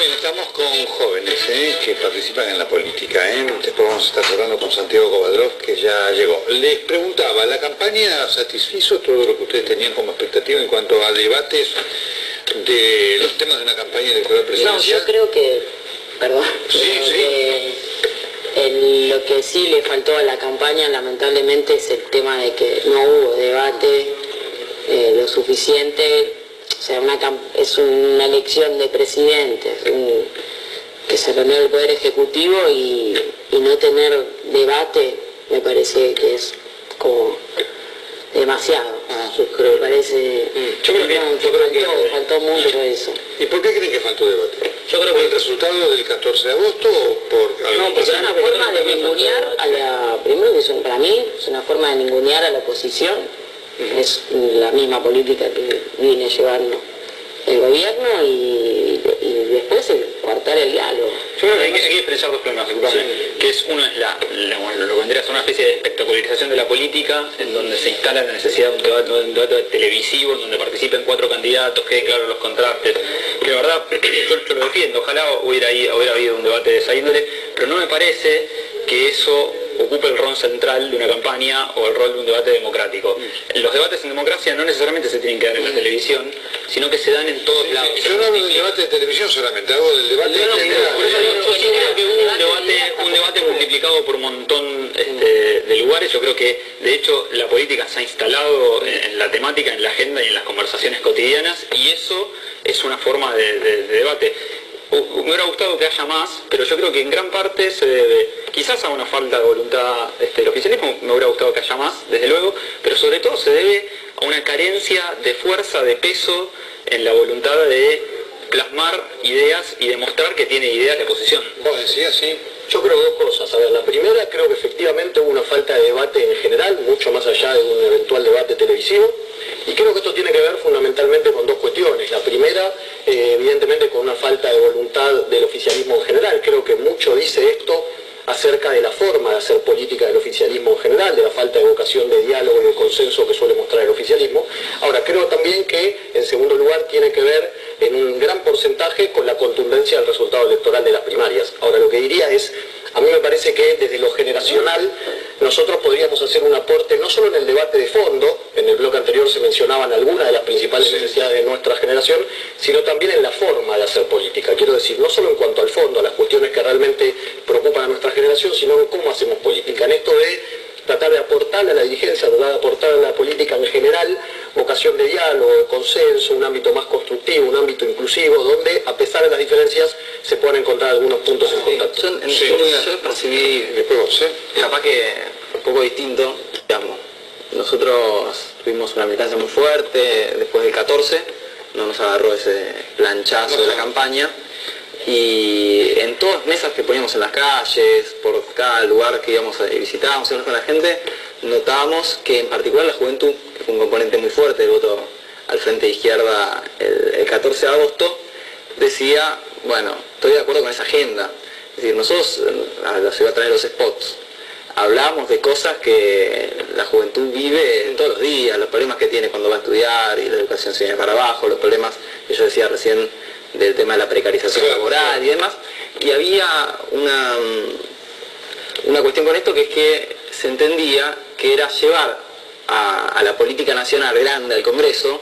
Bien, estamos con jóvenes que participan en la política. Después vamos a estar hablando con Santiago Kovadrov, que ya llegó. Les preguntaba, ¿la campaña satisfizo todo lo que ustedes tenían como expectativa en cuanto a debates de los temas de una campaña electoral presidencial? No, yo creo que, perdón, lo que sí le faltó a la campaña lamentablemente es el tema de que no hubo debate lo suficiente. O sea, es una elección de presidente que se renueva el Poder Ejecutivo y no tener debate me parece que es como demasiado. Me parece yo creo que faltó mucho eso. ¿Y por qué creen que faltó debate? Yo creo ¿Por que el resultado del 14 de agosto o por algo? No, porque es una forma de ningunear a la... Primero que para mí es una forma de ningunear a la oposición. Es la misma política que viene llevando el gobierno y después el coartar el diálogo. Yo creo que hay que diferenciar dos problemas, que es uno es lo que vendría a ser una especie de espectacularización de la política, en donde se instala la necesidad de un debate televisivo, en donde participen 4 candidatos, queden claros los contrastes, que la verdad yo lo defiendo, ojalá hubiera habido un debate de esa índole, pero no me parece que eso ocupe el rol central de una campaña o el rol de un debate democrático. Los debates en democracia no necesariamente se tienen que dar en la televisión, sino que se dan en todos lados. Yo no hablo del debate de televisión solamente, hablo del debate en general. Por eso yo sí creo que hubo un debate multiplicado por un montón de lugares. Yo creo que, de hecho, la política se ha instalado en la temática, en la agenda y en las conversaciones cotidianas, y eso es una forma de debate. Me hubiera gustado que haya más, pero yo creo que en gran parte se debe quizás a una falta de voluntad del oficialismo. Me hubiera gustado que haya más, desde luego, pero sobre todo se debe a una carencia de fuerza, de peso en la voluntad de plasmar ideas y demostrar que tiene ideas de oposición. Vos decías, sí. Yo creo dos cosas. A ver, la primera, creo que efectivamente hubo una falta de debate en general, mucho más allá de un eventual debate televisivo, y creo que esto tiene que ver fundamentalmente con dos cuestiones. La primera, evidentemente, con una falta de voluntad del oficialismo en general. Creo que mucho dice esto acerca de la forma de hacer política del oficialismo en general, de la falta de vocación de diálogo y de consenso que suele mostrar el oficialismo. Ahora, creo también que, en segundo lugar, tiene que ver en un gran porcentaje con la contundencia del resultado electoral de las primarias. Ahora, lo que diría es, a mí me parece que desde lo generacional nosotros podríamos hacer un aporte no solo en el debate de fondo, en el bloque anterior se mencionaban algunas de las principales necesidades de nuestra generación, sino también en la forma de hacer política. Quiero decir, no solo en cuanto al fondo, a las cuestiones que realmente preocupan a nuestra generación, sino en cómo hacemos política. En esto de tratar de aportarle a la dirigencia, tratar de aportar a la política en general vocación de diálogo, de consenso, un ámbito más constructivo, un ámbito inclusivo, donde a pesar de las diferencias se pueden encontrar algunos puntos en contacto. Yo percibí, capaz que un poco distinto, digamos. Nosotros tuvimos una militancia muy fuerte después del 14, no nos agarró ese planchazo de la campaña, y en todas las mesas que poníamos en las calles, por cada lugar que íbamos a visitábamos con la gente, notábamos que en particular la juventud, que fue un componente muy fuerte del voto al Frente de Izquierda el 14 de agosto, decía, bueno, estoy de acuerdo con esa agenda. Es decir, nosotros, se iba a traer los spots, hablamos de cosas que la juventud vive todos los días, los problemas que tiene cuando va a estudiar y la educación se viene para abajo, los problemas que yo decía recién del tema de la precarización laboral y demás. Y había una cuestión con esto, que es que se entendía que era llevar a la política nacional grande, al Congreso,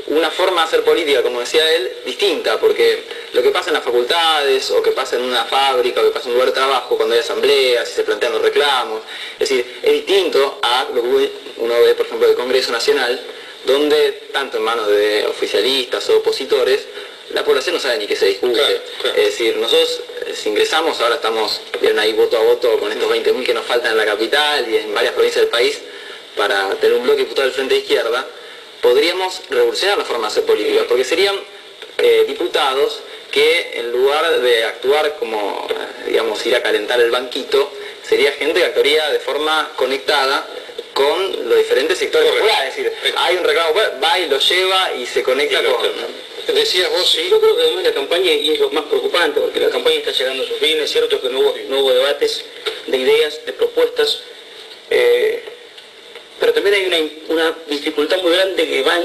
una forma de hacer política, como decía él, distinta, porque lo que pasa en las facultades, o que pasa en una fábrica, o que pasa en un lugar de trabajo, cuando hay asambleas y se plantean los reclamos, es decir, es distinto a lo que uno ve, por ejemplo, del Congreso Nacional, donde, tanto en manos de oficialistas o opositores, la población no sabe ni qué se discute. Claro. Es decir, nosotros si ingresamos, ahora estamos, vieron ahí voto a voto con estos 20.000 que nos faltan en la capital y en varias provincias del país, para tener un bloque diputado del Frente de Izquierda, podríamos revolucionar la forma de hacer política, porque serían diputados que, en lugar de actuar como, digamos, ir a calentar el banquito, sería gente que actuaría de forma conectada con los diferentes sectores populares. Es decir, hay un reclamo, va y lo lleva y se conecta con... Decías vos, sí. Yo creo que además la campaña, y es lo más preocupante, porque la campaña está llegando a su fin. Es cierto que no hubo debates de ideas, de propuestas, pero también hay una dificultad muy grande que va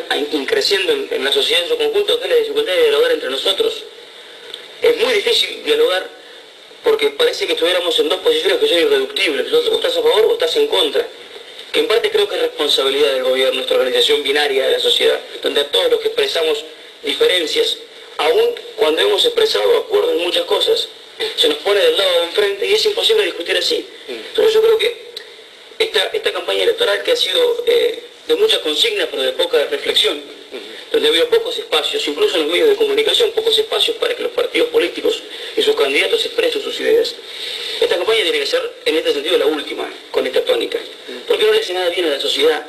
creciendo en la sociedad en su conjunto, que es la dificultad de dialogar entre nosotros. Es muy difícil dialogar porque parece que estuviéramos en dos posiciones que son irreductibles, o estás a favor o estás en contra, que en parte creo que es responsabilidad del gobierno, nuestra organización binaria de la sociedad, donde a todos los que expresamos diferencias, aún cuando hemos expresado acuerdo en muchas cosas, se nos pone del lado de enfrente y es imposible discutir así. Entonces yo creo que esta campaña electoral que ha sido de mucha consigna pero de poca reflexión, donde ha habido pocos espacios, incluso en los medios de comunicación, pocos espacios para que los partidos políticos y sus candidatos expresen sus ideas. Esta campaña tiene que ser, en este sentido, la última, con esta tónica, porque no le hace nada bien a la sociedad.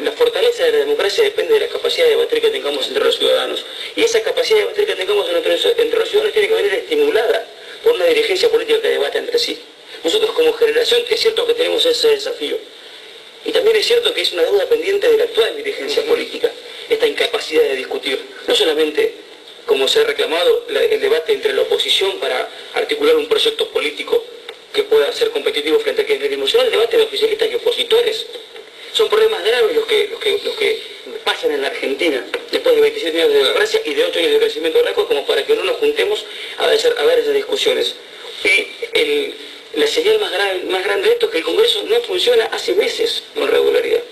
La fortaleza de la democracia depende de la capacidad de debatir que tengamos entre los ciudadanos. Y esa capacidad de debatir que tengamos entre los ciudadanos tiene que venir estimulada por una dirigencia política que debata entre sí. Nosotros como generación es cierto que tenemos ese desafío. Y también es cierto que es una deuda pendiente de la actual dirigencia política, esta incapacidad de discutir. No solamente, como se ha reclamado, el debate entre la oposición para articular un proyecto político que pueda ser competitivo frente a quienes sino el debate de oficialistas y opositores. Son problemas graves los que pasan en la Argentina después de 27 años de democracia y de 8 años de crecimiento récord, como para que no nos juntemos a ver esas discusiones. Y la señal más grande de esto es que el Congreso no funciona hace meses con regularidad.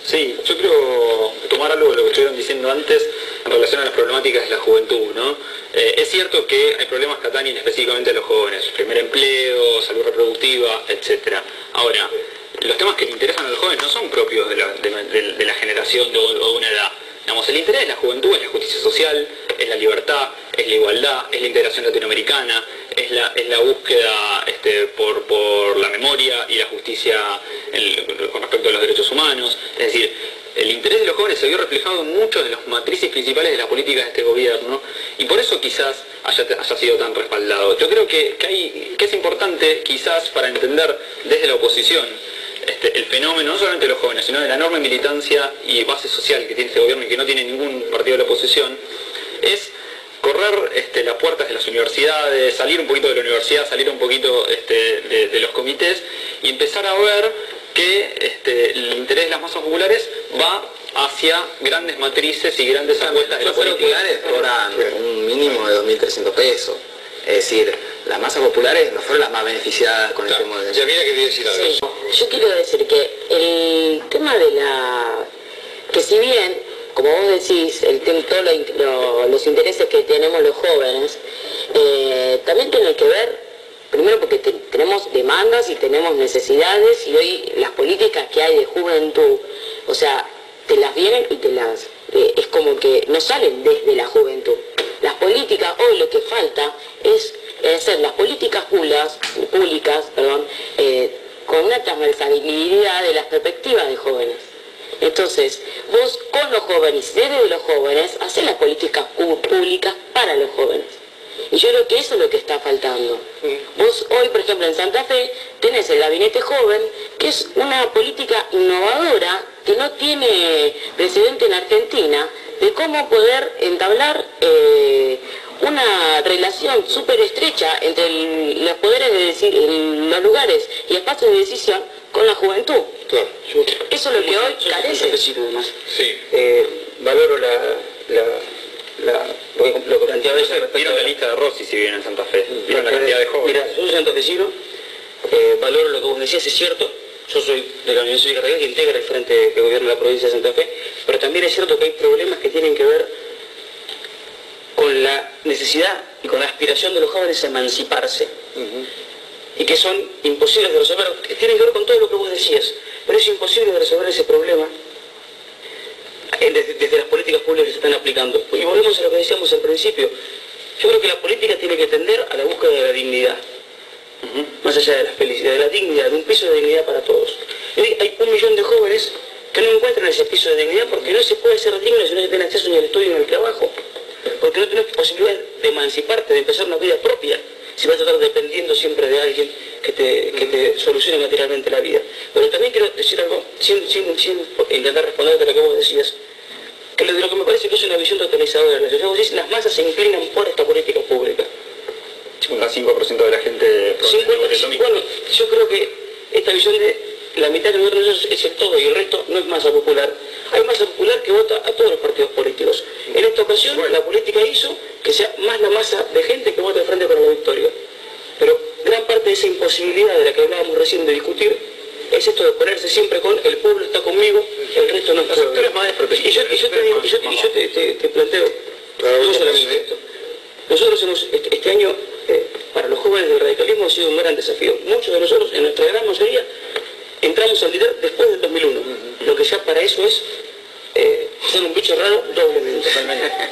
Sí, yo quiero tomar algo de lo que estuvieron diciendo antes en relación a las problemáticas de la juventud, ¿no? Es cierto que hay problemas que atañen específicamente a los jóvenes, primer empleo, salud reproductiva, etc. Ahora, los temas que le interesan a los jóvenes no son propios de la generación o de una edad. Digamos, el interés de la juventud es la justicia social, es la libertad, es la igualdad, es la integración latinoamericana, es la búsqueda por la memoria y la justicia con respecto a los derechos humanos. Es decir, el interés de los jóvenes se vio reflejado en muchas de las matrices principales de las políticas de este gobierno y por eso quizás haya sido tan respaldado. Yo creo que es importante quizás para entender desde la oposición el fenómeno no solamente de los jóvenes, sino de la enorme militancia y base social que tiene este gobierno y que no tiene ningún partido de la oposición, es correr las puertas de las universidades, salir un poquito de la universidad, salir un poquito de los comités y empezar a ver que el interés de las masas populares va hacia grandes matrices y grandes apuestas de la política. Los populares cobran un mínimo de 2.300 pesos. Es decir, las masas populares no fueron las más beneficiadas con el tema de... Ya mira que quería decir algo. Sí, yo quiero decir que el tema de que si bien, como vos decís, todos los intereses que tenemos los jóvenes, también tienen que ver, primero porque tenemos demandas y tenemos necesidades y hoy las políticas que hay de juventud, o sea, te las vienen y es como que no salen desde la juventud. Las políticas, hoy lo que falta es hacer las políticas públicas, con una transversalidad de las perspectivas de jóvenes. Entonces, vos con los jóvenes, desde los jóvenes, hacés las políticas públicas para los jóvenes. Y yo creo que eso es lo que está faltando. Vos hoy, por ejemplo, en Santa Fe, tenés el Gabinete Joven, que es una política innovadora que no tiene precedente en Argentina, de cómo poder entablar una relación súper estrecha entre los poderes los lugares y espacios de decisión con la juventud. Claro. Eso es lo que hoy carece. Sí. Valoro lo que planteaba ella respecto ¿Vieron la lista de Rossi si viven en Santa Fe? ¿Vieron la cantidad de jóvenes? Mira, yo soy santafesino, valoro lo que vos decías, es cierto. Yo soy de la Unión Cívica Radical que integra el frente que gobierna la provincia de Santa Fe, pero también es cierto que hay problemas que tienen que ver con la necesidad y con la aspiración de los jóvenes a emanciparse y que son imposibles de resolver, que tienen que ver con todo lo que vos decías, pero es imposible de resolver ese problema desde las políticas públicas que se están aplicando. Y volvemos a lo que decíamos al principio. Yo creo que la política tiene que tender a la búsqueda de la dignidad, más allá de la felicidad, de la dignidad, de un piso de dignidad para todos. Y hoy hay 1 millón de jóvenes que no encuentran ese piso de dignidad porque no se puede ser digno si no se tiene acceso ni al estudio ni al trabajo, porque no tienes posibilidad de emanciparte, de empezar una vida propia, si vas a estar dependiendo siempre de alguien que te solucione materialmente la vida. Pero también quiero decir algo, sin intentar responderte a lo que vos decías, que lo que me parece que es una visión totalizadora de la sociedad. Vos decís, las masas se inclinan por esta política pública. 55% de la gente... Bueno, yo creo que esta visión de la mitad que vota nosotros es el todo y el resto no es masa popular. Hay masa popular que vota a todos los partidos políticos. En esta ocasión la política hizo que sea más la masa de gente que vota de frente para la victoria. Pero gran parte de esa imposibilidad de la que hablábamos recién de discutir es esto de ponerse siempre con el pueblo está conmigo, el resto no está conmigo. Y yo te planteo, no solamente esto. Nosotros hemos, este año, para los jóvenes del radicalismo ha sido un gran desafío. Muchos de nosotros, en nuestra gran mayoría, entramos al líder después del 2001, lo que ya para eso es ser un bicho raro doblemente.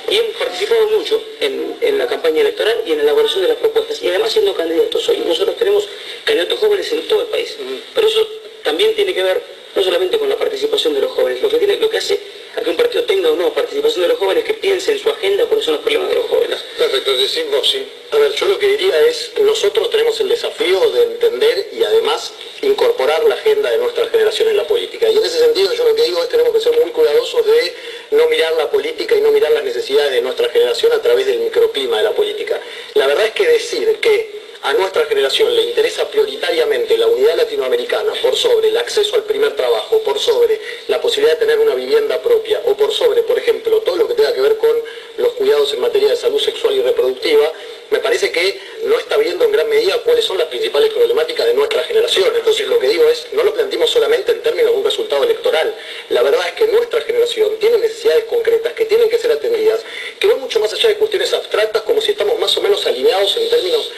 Y hemos participado mucho en la campaña electoral y en la elaboración de las propuestas, y además siendo candidatos hoy. Nosotros tenemos candidatos jóvenes en todo el país, pero eso también tiene que ver no solamente con la participación de los jóvenes, lo que hace a que un partido tenga o no participación de los jóvenes, que piense en su agenda cuáles son los problemas de los jóvenes. Perfecto, decimos sí. A ver, yo lo que diría es, nosotros tenemos el desafío de entender y además incorporar la agenda de nuestra generación en la política. Y en ese sentido yo lo que digo es tenemos que ser muy cuidadosos de no mirar la política y no mirar las necesidades de nuestra generación a través del microclima de la política. La verdad es que decir que a nuestra generación le interesa prioritariamente la unidad latinoamericana por sobre el acceso al primer trabajo, por sobre la posibilidad de tener una vivienda propia o por sobre, por ejemplo, todo lo que tenga que ver con los cuidados en materia de salud sexual y reproductiva, me parece que no está viendo en gran medida cuáles son las principales problemáticas de nuestra generación. Entonces lo que digo es, no lo planteemos solamente en términos de un resultado electoral. La verdad es que nuestra generación tiene necesidades concretas que tienen que ser atendidas, que van mucho más allá de cuestiones abstractas, como si estamos más o menos alineados en términos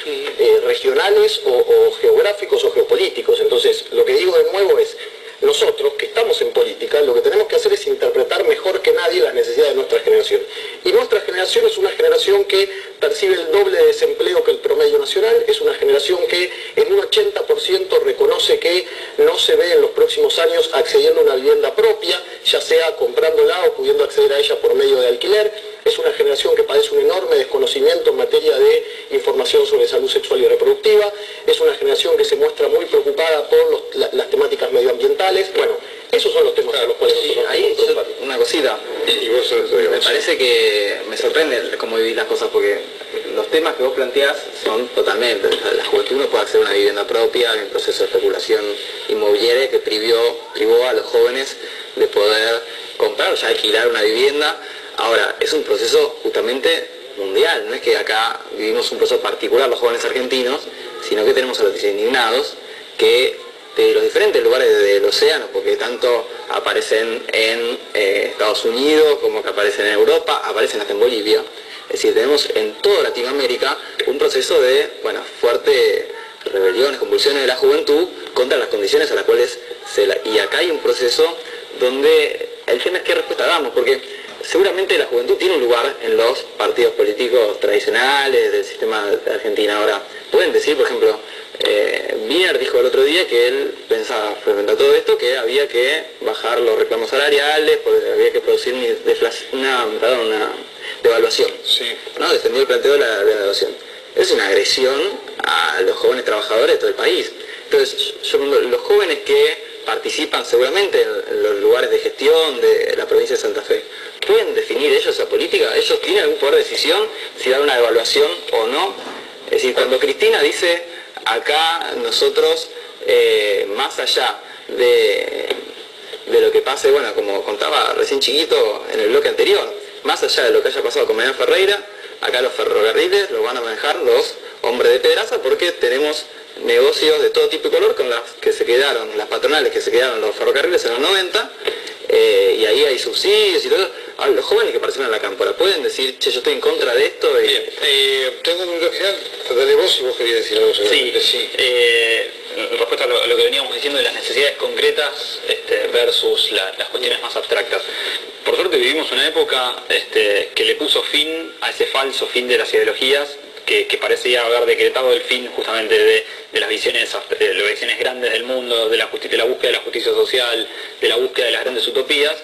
regionales o geográficos o geopolíticos. Entonces lo que digo de nuevo es, nosotros que estamos en política, lo que tenemos que hacer es interpretar mejor que nadie las necesidades de nuestra generación. Y nuestra generación es una generación que percibe el doble de desempleo que el promedio nacional, es una generación que en un 80% reconoce que no se ve en los próximos años accediendo a una vivienda propia, ya sea comprándola o pudiendo acceder a ella por medio de alquiler. Es una generación que padece un enorme desconocimiento en materia de información sobre salud sexual y reproductiva. Es una generación que se muestra muy preocupada por las temáticas medioambientales. Bueno, esos son los temas a los cuales nosotros ahí una cosita. Y vos Me parece que me sorprende cómo vivís las cosas, porque los temas que vos planteás son totalmente, la juventud no puede acceder a una vivienda propia, hay un proceso de especulación inmobiliaria que privó a los jóvenes de poder comprar o ya alquilar una vivienda. Ahora, es un proceso justamente mundial, no es que acá vivimos un proceso particular los jóvenes argentinos, sino que tenemos a los indignados que de los diferentes lugares del océano, porque tanto aparecen en Estados Unidos como que aparecen en Europa, aparecen hasta en Bolivia. Es decir, tenemos en toda Latinoamérica un proceso de, fuerte rebeliones, convulsiones de la juventud contra las condiciones a las cuales y acá hay un proceso donde el tema es qué respuesta damos, porque seguramente la juventud tiene un lugar en los partidos políticos tradicionales del sistema de Argentina. Ahora, pueden decir, por ejemplo, Wiener dijo el otro día que él pensaba, frente a todo esto, que había que bajar los reclamos salariales, porque había que producir una devaluación. Sí. ¿No? Defendió el planteo de la devaluación. Es una agresión a los jóvenes trabajadores de todo el país. Entonces, los jóvenes que participan seguramente en los lugares de gestión de la provincia de Santa Fe, ¿pueden definir ellos esa política? ¿Ellos tienen algún poder de decisión si dar una devaluación o no? Es decir, cuando Cristina dice, acá nosotros, más allá de lo que pase, como contaba recién chiquito en el bloque anterior, más allá de lo que haya pasado con Mariano Ferreira, acá los ferrocarriles los van a manejar los hombres de Pedraza, porque tenemos negocios de todo tipo y color con las que se quedaron, las patronales que se quedaron los ferrocarriles en los 90, y ahí hay subsidios y todo. Ahora, los jóvenes que participan en la cámpora pueden decir, che, yo estoy en contra de esto. Bien, tengo un minuto final, dale vos si vos querías decir algo. Sí. Respecto a lo que veníamos diciendo de las necesidades concretas versus las cuestiones más abstractas. Por suerte vivimos una época que le puso fin a ese falso fin de las ideologías, que parecía haber decretado el fin justamente de las visiones grandes del mundo, de la búsqueda de la justicia social, de la búsqueda de las grandes utopías,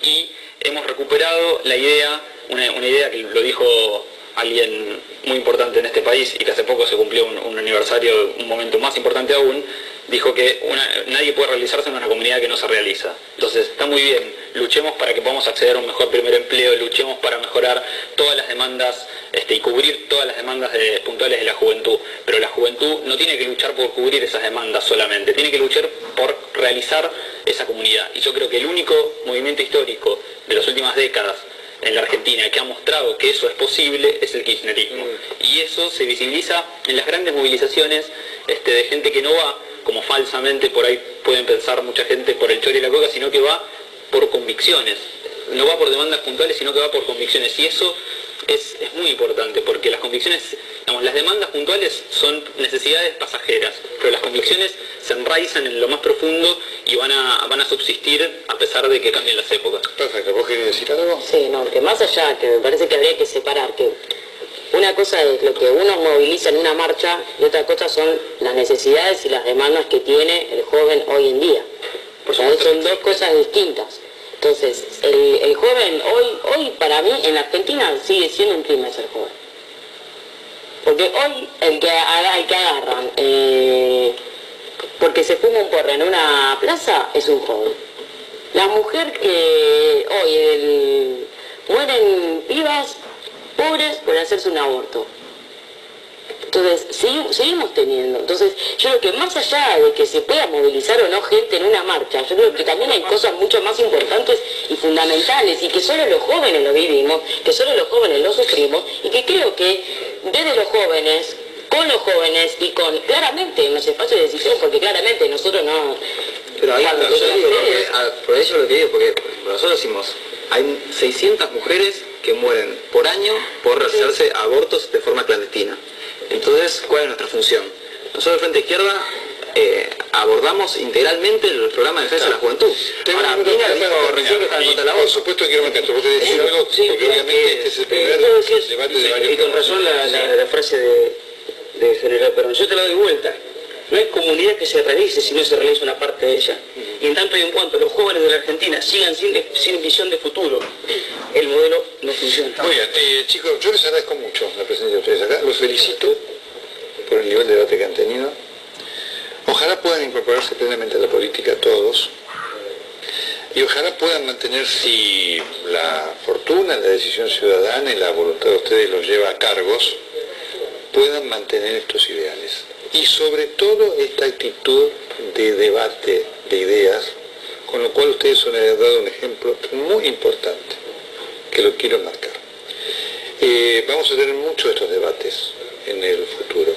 y hemos recuperado la idea, una idea que lo dijo alguien muy importante en este país y que hace poco se cumplió un aniversario, un momento más importante aún, dijo que nadie puede realizarse en una comunidad que no se realiza. Entonces está muy bien luchemos para que podamos acceder a un mejor primer empleo, luchemos para mejorar todas las demandas y cubrir todas las demandas puntuales de la juventud. Pero la juventud no tiene que luchar por cubrir esas demandas solamente, tiene que luchar por realizar esa comunidad. Y yo creo que el único movimiento histórico de las últimas décadas en la Argentina que ha mostrado que eso es posible es el kirchnerismo. Y eso se visibiliza en las grandes movilizaciones de gente que no va, como falsamente por ahí pueden pensar mucha gente, por el chori y la coca, sino que va por convicciones. No va por demandas puntuales, sino que va por convicciones. Y eso es muy importante, porque las convicciones, digamos, las demandas puntuales son necesidades pasajeras, pero las convicciones se enraizan en lo más profundo y van a subsistir a pesar de que cambien las épocas. Perfecto, ¿vos querés decir algo? Sí, no, que más allá, que me parece que habría que separar, que una cosa es lo que uno moviliza en una marcha y otra cosa son las necesidades y las demandas que tiene el joven hoy en día. O sea, son dos cosas distintas. Entonces, el joven hoy para mí en la Argentina sigue siendo un crimen ser joven. Porque hoy el que agarran porque se fuma un porro en una plaza es un joven. La mujer que hoy mueren pibas pobres por hacerse un aborto. Entonces, seguimos teniendo. Entonces, yo creo que más allá de que se pueda movilizar o no gente en una marcha, yo creo que también hay cosas mucho más importantes y fundamentales y que solo los jóvenes lo vivimos, que solo los jóvenes lo sufrimos y que creo que desde los jóvenes, con los jóvenes y con, claramente, en los espacios de decisión, porque claramente nosotros no... Pero ahí, por eso lo que digo, porque nosotros decimos, hay 600 mujeres que mueren por año por realizarse abortos de forma clandestina. Entonces, ¿cuál es nuestra función? Nosotros de Frente Izquierda abordamos integralmente el programa de defensa de la juventud. Ahora, viene la misma corrección que está en contra de la Por supuesto quiero meter esto. ¿Vos te decís algo? Porque obviamente este es el primer debate de varios. Y con razón la frase de General Perón. Yo te la doy vuelta. No hay comunidad que se realice si no se realiza una parte de ella. Y en tanto y en cuanto los jóvenes de la Argentina sigan sin visión de futuro, el modelo no funciona. Muy bien, chicos, yo les agradezco mucho la presencia de ustedes acá. Los felicito por el nivel de debate que han tenido. Ojalá puedan incorporarse plenamente a la política todos. Y ojalá puedan mantener, si la fortuna, la decisión ciudadana y la voluntad de ustedes los lleva a cargos, puedan mantener estos ideales. Y sobre todo esta actitud de debate de ideas, con lo cual ustedes han dado un ejemplo muy importante, que lo quiero marcar. Vamos a tener muchos de estos debates en el futuro.